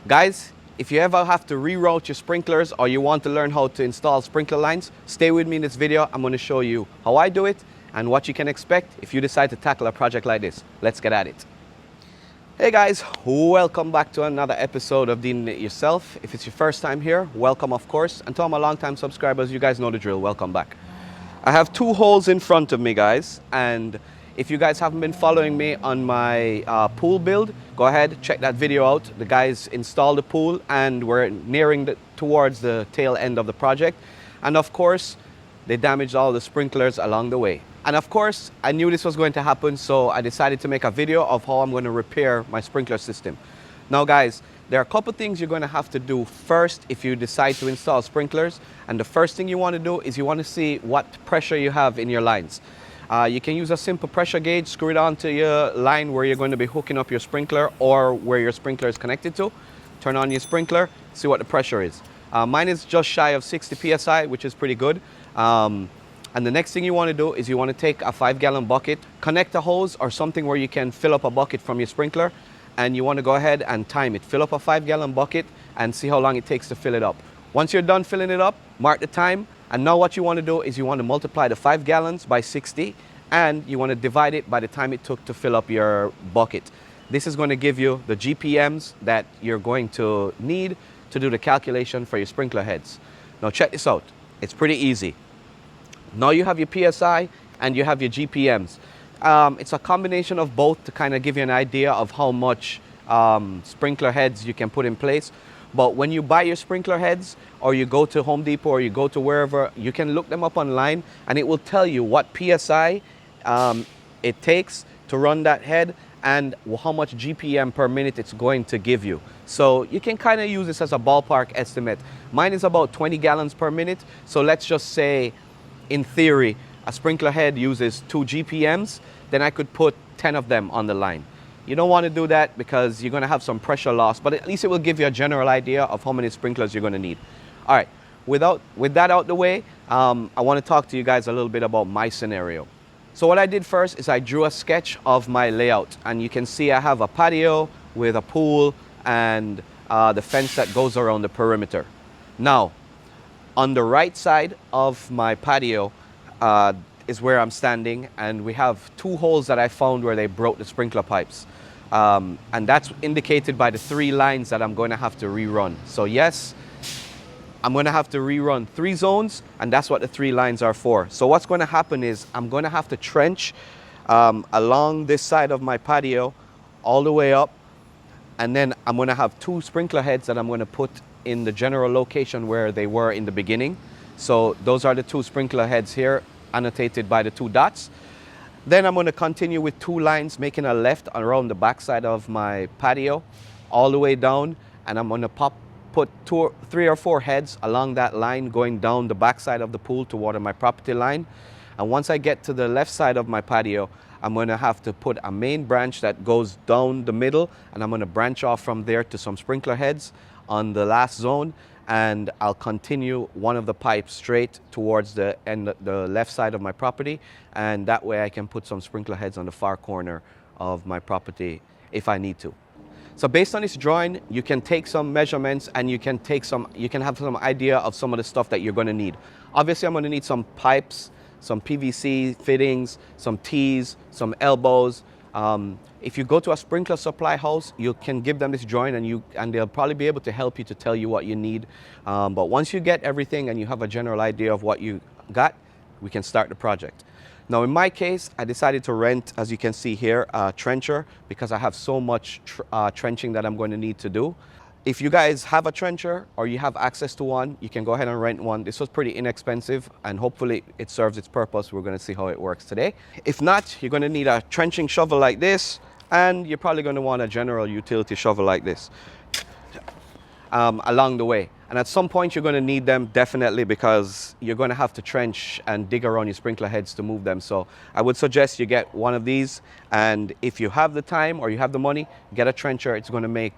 Guys, if you ever have to reroute your sprinklers or you want to learn how to install sprinkler lines, stay with me in this video. I'm going to show you how I do it and what you can expect if you decide to tackle a project like this. Let's get at it. Hey guys, welcome back to another episode of Deanin It Yourself. If it's your first time here, welcome of course. And to all my long-time subscribers, you guys know the drill, welcome back. I have two holes in front of me, guys, and if you guys haven't been following me on my pool build, go ahead, check that video out. The guys installed the pool and we're nearing towards the tail end of the project. And of course, they damaged all the sprinklers along the way. And of course, I knew this was going to happen, so I decided to make a video of how I'm going to repair my sprinkler system. Now guys, there are a couple things you're going to have to do first if you decide to install sprinklers. And the first thing you want to do is you want to see what pressure you have in your lines. You can use a simple pressure gauge, screw it onto your line where you're going to be hooking up your sprinkler or where your sprinkler is connected to. Turn on your sprinkler, see what the pressure is. Mine is just shy of 60 psi, which is pretty good. And the next thing you want to do is you want to take a 5-gallon bucket, connect a hose or something where you can fill up a bucket from your sprinkler, and you want to go ahead and time it. Fill up a 5-gallon bucket and see how long it takes to fill it up. Once you're done filling it up, mark the time. And now what you want to do is you want to multiply the 5 gallons by 60 and you want to divide it by the time it took to fill up your bucket. This is going to give you the GPMs that you're going to need to do the calculation for your sprinkler heads. Now check this out. It's pretty easy. Now you have your PSI and you have your GPMs. It's a combination of both to kind of give you an idea of how much sprinkler heads you can put in place. But when you buy your sprinkler heads or you go to Home Depot or you go to wherever, you can look them up online and it will tell you what PSI it takes to run that head and how much GPM per minute it's going to give you. So you can kind of use this as a ballpark estimate. Mine is about 20 gallons per minute. So let's just say, in theory, a sprinkler head uses 2 GPMs, then I could put 10 of them on the line. You don't want to do that because you're going to have some pressure loss, but at least it will give you a general idea of how many sprinklers you're going to need. All right, with that out the way, I want to talk to you guys a little bit about my scenario. So what I did first is I drew a sketch of my layout, and you can see I have a patio with a pool and the fence that goes around the perimeter. Now, on the right side of my patio is where I'm standing, and we have 2 holes that I found where they broke the sprinkler pipes. And that's indicated by the 3 lines that I'm going to have to rerun. So yes, I'm going to have to rerun 3 zones, and that's what the 3 lines are for. So what's going to happen is I'm going to have to trench along this side of my patio all the way up, and then I'm going to have 2 sprinkler heads that I'm going to put in the general location where they were in the beginning. So those are the 2 sprinkler heads here, annotated by the 2 dots. Then I'm going to continue with 2 lines, making a left around the back side of my patio all the way down, and I'm going to put 3 or 4 heads along that line going down the back side of the pool to water my property line. And once I get to the left side of my patio, I'm going to have to put a main branch that goes down the middle, and I'm going to branch off from there to some sprinkler heads on the last zone, and I'll continue one of the pipes straight towards the left side of my property, and that way I can put some sprinkler heads on the far corner of my property if I need to. So based on this drawing, you can take some measurements and you can have some idea of some of the stuff that you're going to need. Obviously, I'm going to need some pipes, some PVC fittings, some T's, some elbows. If you go to a sprinkler supply house, you can give them this drawing and they'll probably be able to help you to tell you what you need. But once you get everything and you have a general idea of what you got, we can start the project. Now in my case, I decided to rent, as you can see here, a trencher because I have so much trenching that I'm going to need to do. If you guys have a trencher or you have access to one, you can go ahead and rent one. This was pretty inexpensive and hopefully it serves its purpose. We're going to see how it works today. If not, you're going to need a trenching shovel like this, and you're probably going to want a general utility shovel like this along the way. And at some point you're going to need them definitely because you're going to have to trench and dig around your sprinkler heads to move them. So I would suggest you get one of these, and if you have the time or you have the money, get a trencher. It's going to make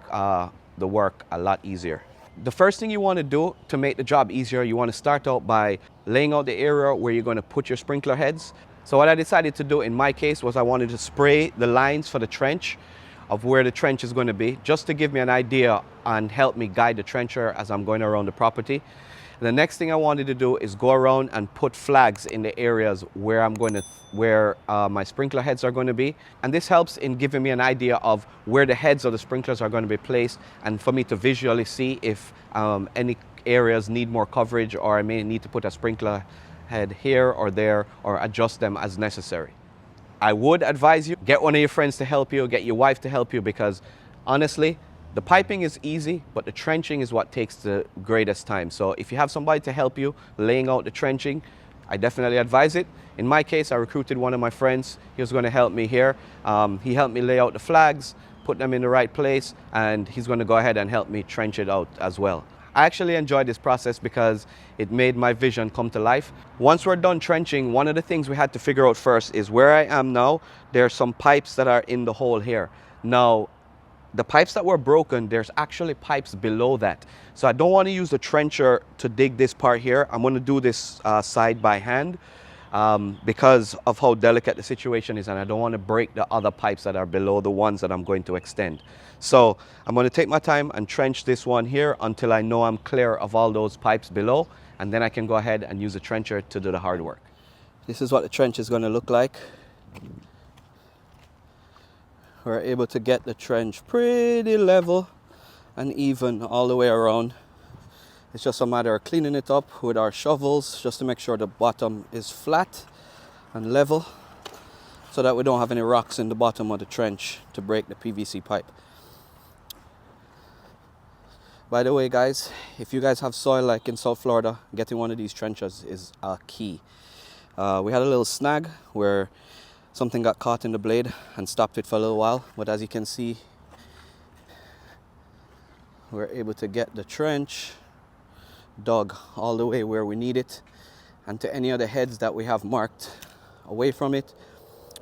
the work a lot easier. The first thing you want to do to make the job easier, you want to start out by laying out the area where you're going to put your sprinkler heads. So what I decided to do in my case was I wanted to spray the lines for the trench of where the trench is going to be, just to give me an idea and help me guide the trencher as I'm going around the property. The next thing I wanted to do is go around and put flags in the areas where my sprinkler heads are going to be. And this helps in giving me an idea of where the heads of the sprinklers are going to be placed, and for me to visually see if any areas need more coverage, or I may need to put a sprinkler head here or there, or adjust them as necessary. I would advise you, get one of your friends to help you, get your wife to help you, because honestly, the piping is easy, but the trenching is what takes the greatest time. So if you have somebody to help you laying out the trenching, I definitely advise it. In my case, I recruited one of my friends. He was going to help me here. He helped me lay out the flags, put them in the right place, and he's going to go ahead and help me trench it out as well. I actually enjoyed this process because it made my vision come to life. Once we're done trenching, one of the things we had to figure out first is where I am now, there are some pipes that are in the hole here. Now, the pipes that were broken, there's actually pipes below that. So I don't want to use the trencher to dig this part here. I'm going to do this side by hand because of how delicate the situation is, and I don't want to break the other pipes that are below the ones that I'm going to extend. So I'm going to take my time and trench this one here until I know I'm clear of all those pipes below, and then I can go ahead and use the trencher to do the hard work. This is what the trench is going to look like. We're able to get the trench pretty level and even all the way around. It's just a matter of cleaning it up with our shovels just to make sure the bottom is flat and level, so that we don't have any rocks in the bottom of the trench to break the PVC pipe. By the way, guys, if you guys have soil like in South Florida, getting one of these trenchers is a key. We had a little snag where something got caught in the blade and stopped it for a little while, but as you can see, we're able to get the trench dug all the way where we need it, and to any of the heads that we have marked away from it,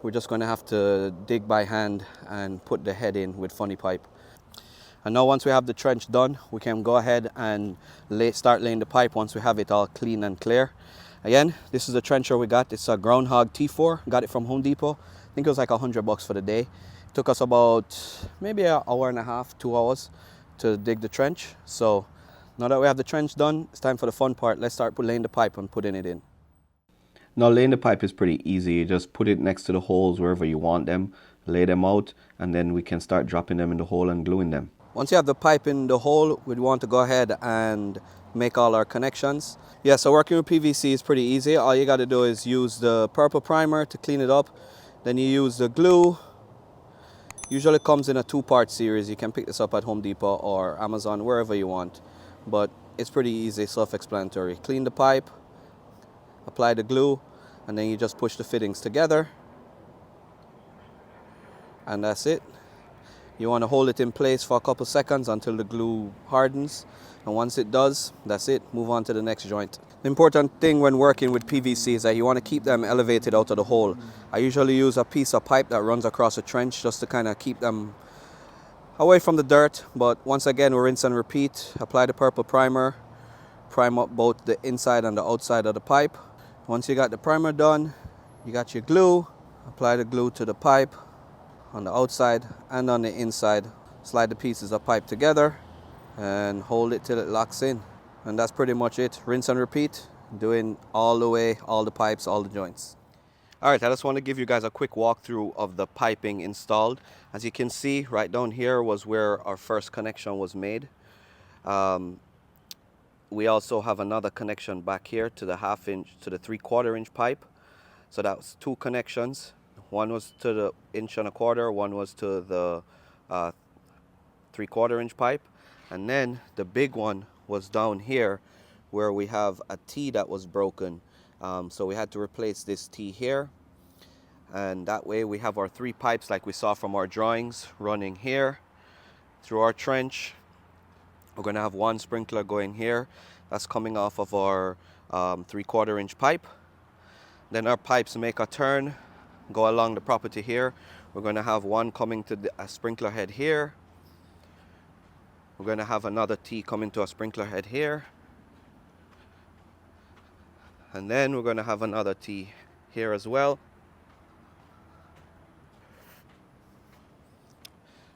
we're just going to have to dig by hand and put the head in with funny pipe. And now once we have the trench done, we can go ahead and start laying the pipe once we have it all clean and clear. Again, this is the trencher we got. It's a Groundhog T4. Got it from Home Depot. I think it was like $100 for the day. It took us about maybe an hour and a half, 2 hours to dig the trench. So now that we have the trench done, it's time for the fun part. Let's start laying the pipe and putting it in. Now, laying the pipe is pretty easy. You just put it next to the holes wherever you want them, lay them out, and then we can start dropping them in the hole and gluing them. Once you have the pipe in the hole, we'd want to go ahead and make all our connections. Yeah, so working with PVC is pretty easy. All you got to do is use the purple primer to clean it up. Then you use the glue. Usually it comes in a 2-part series. You can pick this up at Home Depot or Amazon, wherever you want. But it's pretty easy, self-explanatory. Clean the pipe, apply the glue, and then you just push the fittings together. And that's it. You want to hold it in place for a couple seconds until the glue hardens. And once it does, that's it. Move on to the next joint. The important thing when working with PVC is that you want to keep them elevated out of the hole. I usually use a piece of pipe that runs across a trench just to kind of keep them away from the dirt. But once again, we rinse and repeat. Apply the purple primer. Prime up both the inside and the outside of the pipe. Once you got the primer done, you got your glue. Apply the glue to the pipe on the outside and on the inside. Slide the pieces of pipe together and hold it till it locks in. And that's pretty much it. Rinse and repeat, doing all the way, all the pipes, all the joints. All right, I just want to give you guys a quick walkthrough of the piping installed. As you can see, right down here was where our first connection was made. We also have another connection back here to the 1/2 inch, to the 3/4 inch pipe. So that was 2 connections. One was to the 1.25 inch, one was to the 3/4 inch pipe. And then the big one was down here where we have a T that was broken. So we had to replace this T here. And that way we have our 3 pipes like we saw from our drawings running here through our trench. We're going to have 1 sprinkler going here. That's coming off of our 3/4 inch pipe. Then our pipes make a turn, go along the property here. We're going to have 1 coming to a sprinkler head here. We're going to have another T coming to a sprinkler head here. And then we're going to have another T here as well.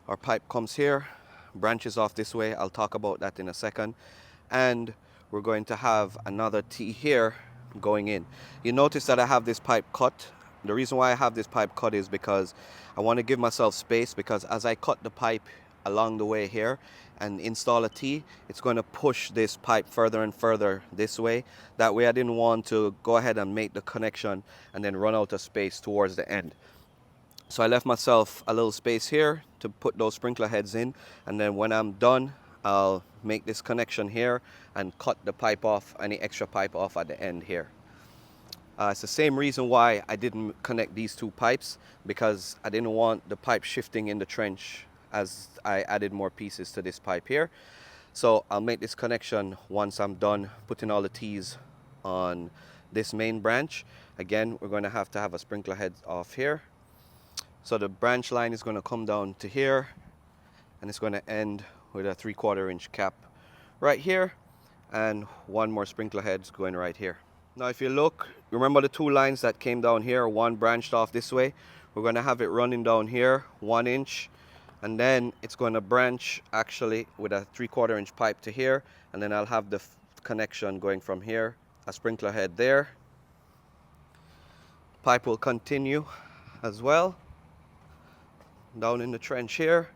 Our pipe comes here, branches off this way. I'll talk about that in a second. And we're going to have another T here going in. You notice that I have this pipe cut. The reason why I have this pipe cut is because I want to give myself space, because as I cut the pipe along the way here and install a T, it's going to push this pipe further and further this way. That way I didn't want to go ahead and make the connection and then run out of space towards the end. So I left myself a little space here to put those sprinkler heads in, and then when I'm done, I'll make this connection here and cut the pipe off, any extra pipe off at the end here. It's the same reason why I didn't connect these two pipes, because I didn't want the pipe shifting in the trench as I added more pieces to this pipe here. So I'll make this connection once I'm done putting all the T's on this main branch. Again, we're going to have a sprinkler head off here. So the branch line is going to come down to here, and it's going to end with a 3/4 inch cap right here, and one more sprinkler head is going right here. Now if you look, remember the two lines that came down here, one branched off this way. We're going to have it running down here 1 inch, and then it's going to branch actually with a 3/4 inch pipe to here, and then I'll have the connection going from here, a sprinkler head there. Pipe will continue as well down in the trench here.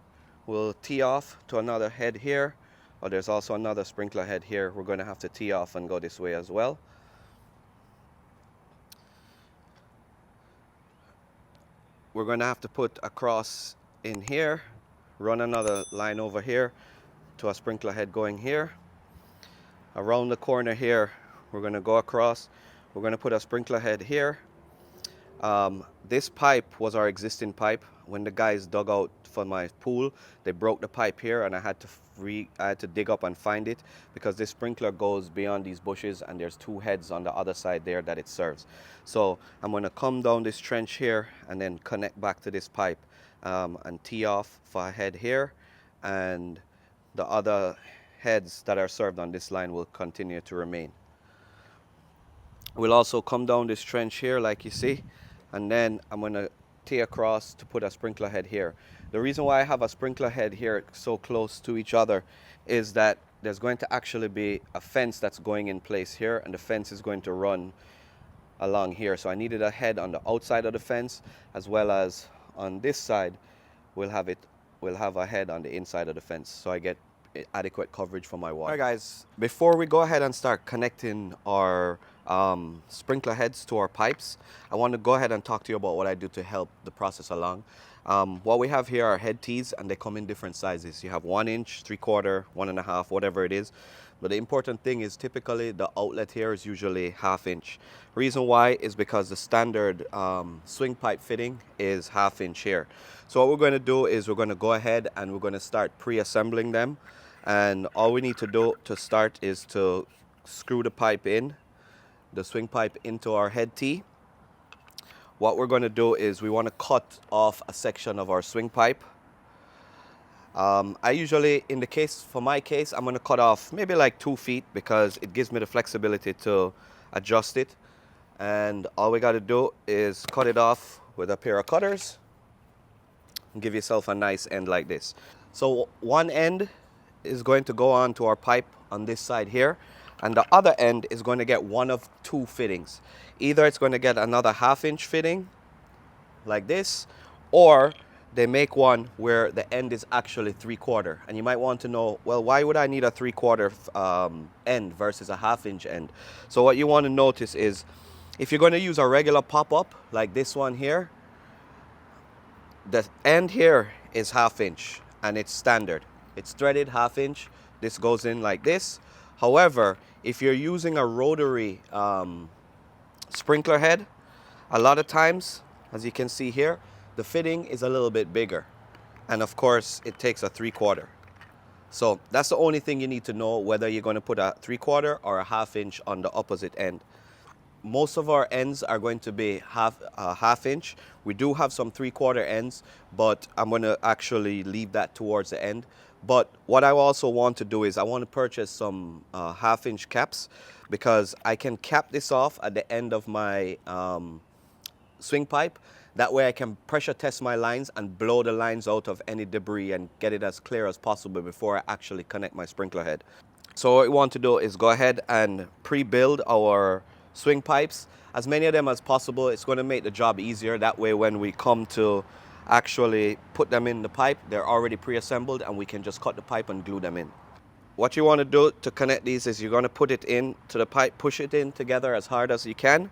We'll tee off to another head here, or there's also another sprinkler head here. We're going to have to tee off and go this way as well. We're going to have to put a cross in here, run another line over here to a sprinkler head going here. Around the corner here, we're going to go across. We're going to put a sprinkler head here. This pipe was our existing pipe. When the guys dug out for my pool, they broke the pipe here, and I had to dig up and find it, because this sprinkler goes beyond these bushes, and there's two heads on the other side there that it serves. So I'm going to come down this trench here and then connect back to this pipe, and tee off for a head here, and the other heads that are served on this line will continue to remain. We'll also come down this trench here like you see, and then I'm going to tee across to put a sprinkler head here. The reason why I have a sprinkler head here so close to each other is that there's going to actually be a fence that's going in place here, and the fence is going to run along here. So I needed a head on the outside of the fence, as well as on this side we'll have a head on the inside of the fence, so I get adequate coverage for my water. Alright guys, before we go ahead and start connecting our sprinkler heads to our pipes, I want to go ahead and talk to you about what I do to help the process along. What we have here are head tees, and they come in different sizes. You have 1 inch, 3/4, 1.5, whatever it is. But the important thing is typically the outlet here is usually 1/2 inch. Reason why is because the standard swing pipe fitting is 1/2 inch here. So what we're going to do is we're going to go ahead and we're going to start pre-assembling them. And all we need to do to start is to screw the pipe in, the swing pipe into our head tee. What we're going to do is we want to cut off a section of our swing pipe. I usually, for my case, I'm going to cut off maybe like 2 feet, because it gives me the flexibility to adjust it. And all we got to do is cut it off with a pair of cutters and give yourself a nice end like this. So one end is going to go on to our pipe on this side here, and the other end is going to get one of 2 fittings. Either it's going to get another 1/2 inch fitting like this, or they make one where the end is actually 3/4. And you might want to know, well, why would I need a 3/4 end versus a 1/2 inch end? So what you want to notice is, if you're going to use a regular pop-up like this one here, the end here is 1/2 inch, and it's standard. It's threaded 1/2 inch. This goes in like this. However, if you're using a rotary sprinkler head, a lot of times, as you can see here, the fitting is a little bit bigger, and of course it takes a 3/4. So that's the only thing you need to know, whether you're going to put a 3/4 or a 1/2 inch on the opposite end. Most of our ends are going to be 1/2 inch. We do have some 3/4 ends, but I'm going to actually leave that towards the end. But what I also want to do is I want to purchase some 1/2 inch caps, because I can cap this off at the end of my swing pipe. That way I can pressure test my lines and blow the lines out of any debris and get it as clear as possible before I actually connect my sprinkler head. So what we want to do is go ahead and pre-build our swing pipes, as many of them as possible. It's going to make the job easier. That way when we come to actually put them in the pipe, they're already pre-assembled and we can just cut the pipe and glue them in. What you want to do to connect these is you're going to put it in to the pipe, push it in together as hard as you can.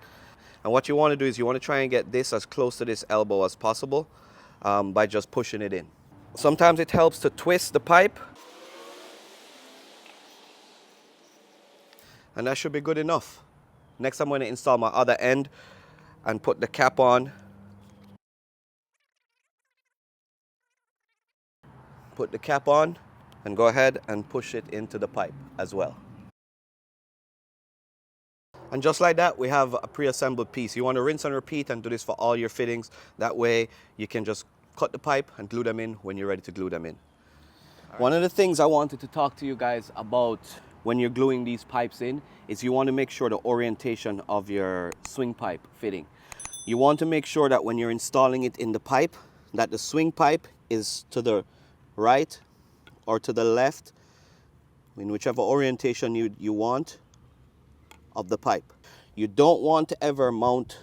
And what you want to do is you want to try and get this as close to this elbow as possible by just pushing it in. Sometimes it helps to twist the pipe. And that should be good enough. Next I'm going to install my other end and put the cap on. Put the cap on and go ahead and push it into the pipe as well. And just like that, we have a pre-assembled piece. You want to rinse and repeat and do this for all your fittings. That way you can just cut the pipe and glue them in when you're ready to glue them in. One of the things I wanted to talk to you guys about when you're gluing these pipes in is you want to make sure the orientation of your swing pipe fitting. You want to make sure that when you're installing it in the pipe, that the swing pipe is to the right or to the left, in whichever orientation you want of the pipe. You don't want to ever mount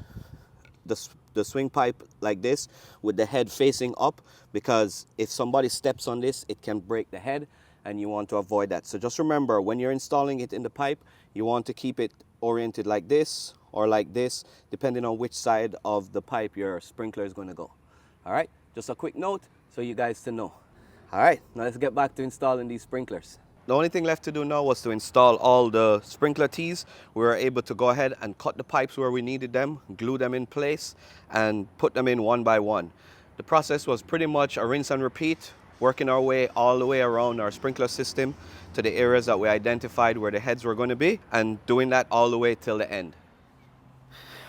the swing pipe like this with the head facing up, because if somebody steps on this, it can break the head, and you want to avoid that. So just remember, when you're installing it in the pipe, you want to keep it oriented like this or like this, depending on which side of the pipe your sprinkler is going to go. All right, just a quick note so you guys to know. All right, now let's get back to installing these sprinklers. The only thing left to do now was to install all the sprinkler tees. We were able to go ahead and cut the pipes where we needed them, glue them in place, and put them in one by one. The process was pretty much a rinse and repeat, working our way all the way around our sprinkler system to the areas that we identified where the heads were going to be, and doing that all the way till the end.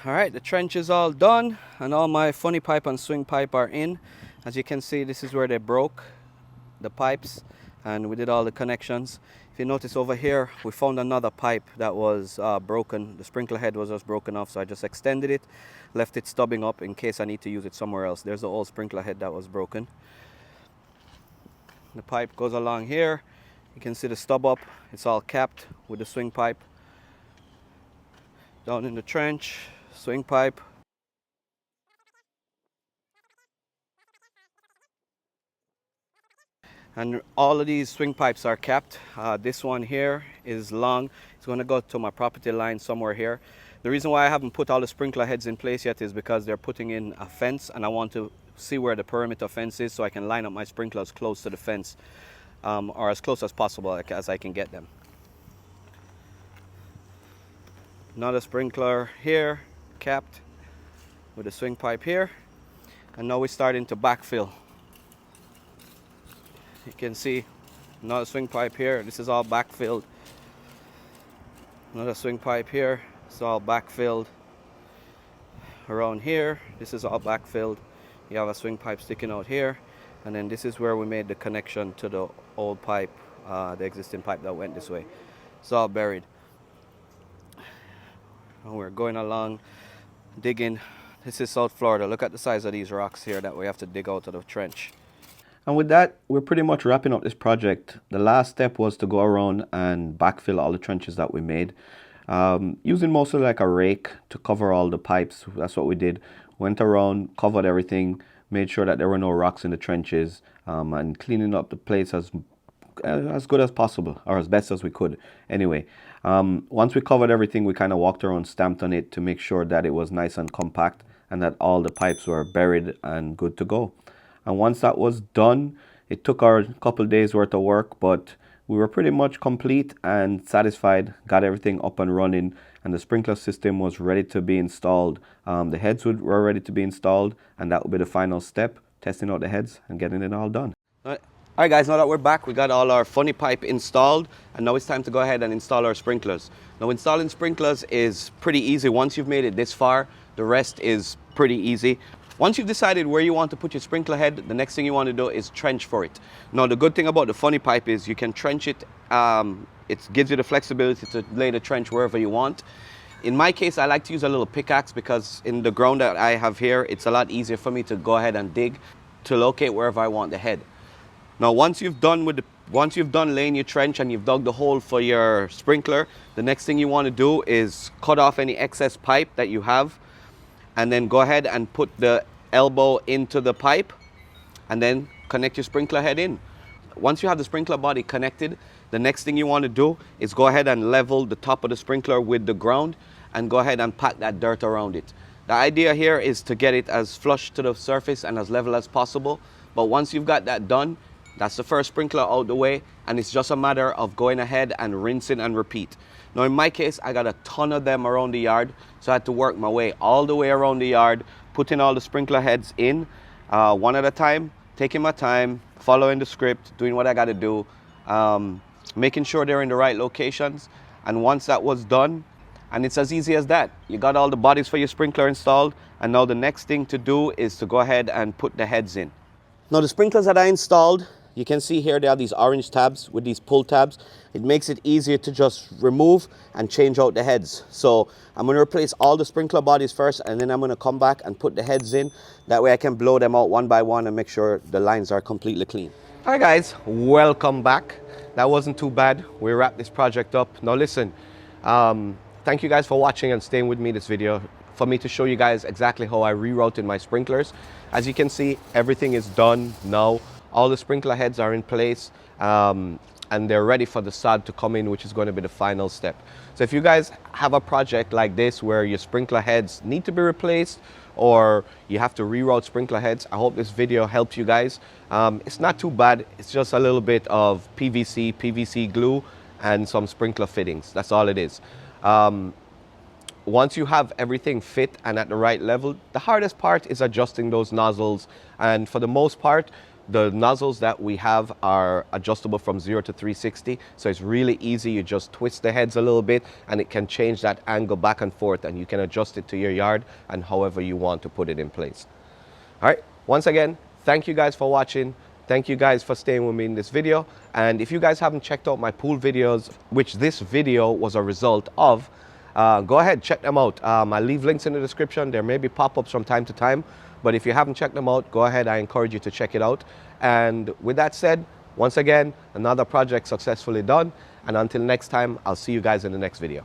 All right, the trench is all done and all my funny pipe and swing pipe are in. As you can see, this is where they broke the pipes, and we did all the connections. If you notice over here, we found another pipe that was broken. The sprinkler head was just broken off, so I just extended it, left it stubbing up in case I need to use it somewhere else. There's the old sprinkler head that was broken. The pipe goes along here. You can see the stub up. It's all capped with the swing pipe. Down in the trench, swing pipe. And all of these swing pipes are capped. This one here is long. It's going to go to my property line somewhere here. The reason why I haven't put all the sprinkler heads in place yet is because they're putting in a fence, and I want to see where the perimeter fence is so I can line up my sprinklers close to the fence, or as close as possible as I can get them. Another sprinkler here, capped with a swing pipe here. And now we're starting to backfill. You can see another swing pipe here. This is all backfilled. Another swing pipe here. It's all backfilled. Around here, this is all backfilled. You have a swing pipe sticking out here. And then this is where we made the connection to the old pipe, the existing pipe that went this way. It's all buried. And we're going along, digging. This is South Florida. Look at the size of these rocks here that we have to dig out of the trench. And with that, we're pretty much wrapping up this project. The last step was to go around and backfill all the trenches that we made, using mostly like a rake to cover all the pipes. That's what we did. Went around, covered everything, made sure that there were no rocks in the trenches, and cleaning up the place as good as possible, or as best as we could. Anyway, once we covered everything, we kind of walked around, stamped on it to make sure that it was nice and compact and that all the pipes were buried and good to go. And once that was done, it took our couple days worth of work, but we were pretty much complete and satisfied, got everything up and running, and the sprinkler system was ready to be installed. The heads were ready to be installed, and that would be the final step, testing out the heads and getting it all done. All right guys, now that we're back, we got all our funny pipe installed, and now it's time to go ahead and install our sprinklers. Now installing sprinklers is pretty easy. Once you've made it this far, the rest is pretty easy. Once you've decided where you want to put your sprinkler head, the next thing you want to do is trench for it. Now the good thing about the funny pipe is you can trench it, it gives you the flexibility to lay the trench wherever you want. In my case, I like to use a little pickaxe because in the ground that I have here, it's a lot easier for me to go ahead and dig to locate wherever I want the head. Now, once you've done laying your trench and you've dug the hole for your sprinkler, the next thing you want to do is cut off any excess pipe that you have, and then go ahead and put the elbow into the pipe and then connect your sprinkler head in. Once you have the sprinkler body connected, the next thing you want to do is go ahead and level the top of the sprinkler with the ground and go ahead and pack that dirt around it. The idea here is to get it as flush to the surface and as level as possible. But once you've got that done, that's the first sprinkler out the way, and it's just a matter of going ahead and rinsing and repeat. Now in my case, I got a ton of them around the yard, so I had to work my way all the way around the yard, putting all the sprinkler heads in one at a time, taking my time, following the script, doing what I got to do, making sure they're in the right locations. And once that was done, and it's as easy as that, you got all the bodies for your sprinkler installed, and now the next thing to do is to go ahead and put the heads in. Now the sprinklers that I installed, you can see here they have these orange tabs with these pull tabs. It makes it easier to just remove and change out the heads. So I'm going to replace all the sprinkler bodies first, and then I'm going to come back and put the heads in. That way I can blow them out one by one and make sure the lines are completely clean. All right guys, welcome back. That wasn't too bad. We wrapped this project up. Now listen, thank you guys for watching and staying with me this video for me to show you guys exactly how I rerouted my sprinklers. As you can see, everything is done now. All the sprinkler heads are in place and they're ready for the sod to come in, which is going to be the final step. So if you guys have a project like this where your sprinkler heads need to be replaced or you have to reroute sprinkler heads, I hope this video helps you guys. It's not too bad. It's just a little bit of PVC glue and some sprinkler fittings. That's all it is. Once you have everything fit and at the right level, the hardest part is adjusting those nozzles. And for the most part, the nozzles that we have are adjustable from 0 to 360. So it's really easy. You just twist the heads a little bit and it can change that angle back and forth, and you can adjust it to your yard and however you want to put it in place. All right. Once again, thank you guys for watching. Thank you guys for staying with me in this video. And if you guys haven't checked out my pool videos, which this video was a result of, go ahead, check them out. I'll leave links in the description. There may be pop-ups from time to time, but if you haven't checked them out, go ahead. I encourage you to check it out. And with that said, once again, another project successfully done. And until next time, I'll see you guys in the next video.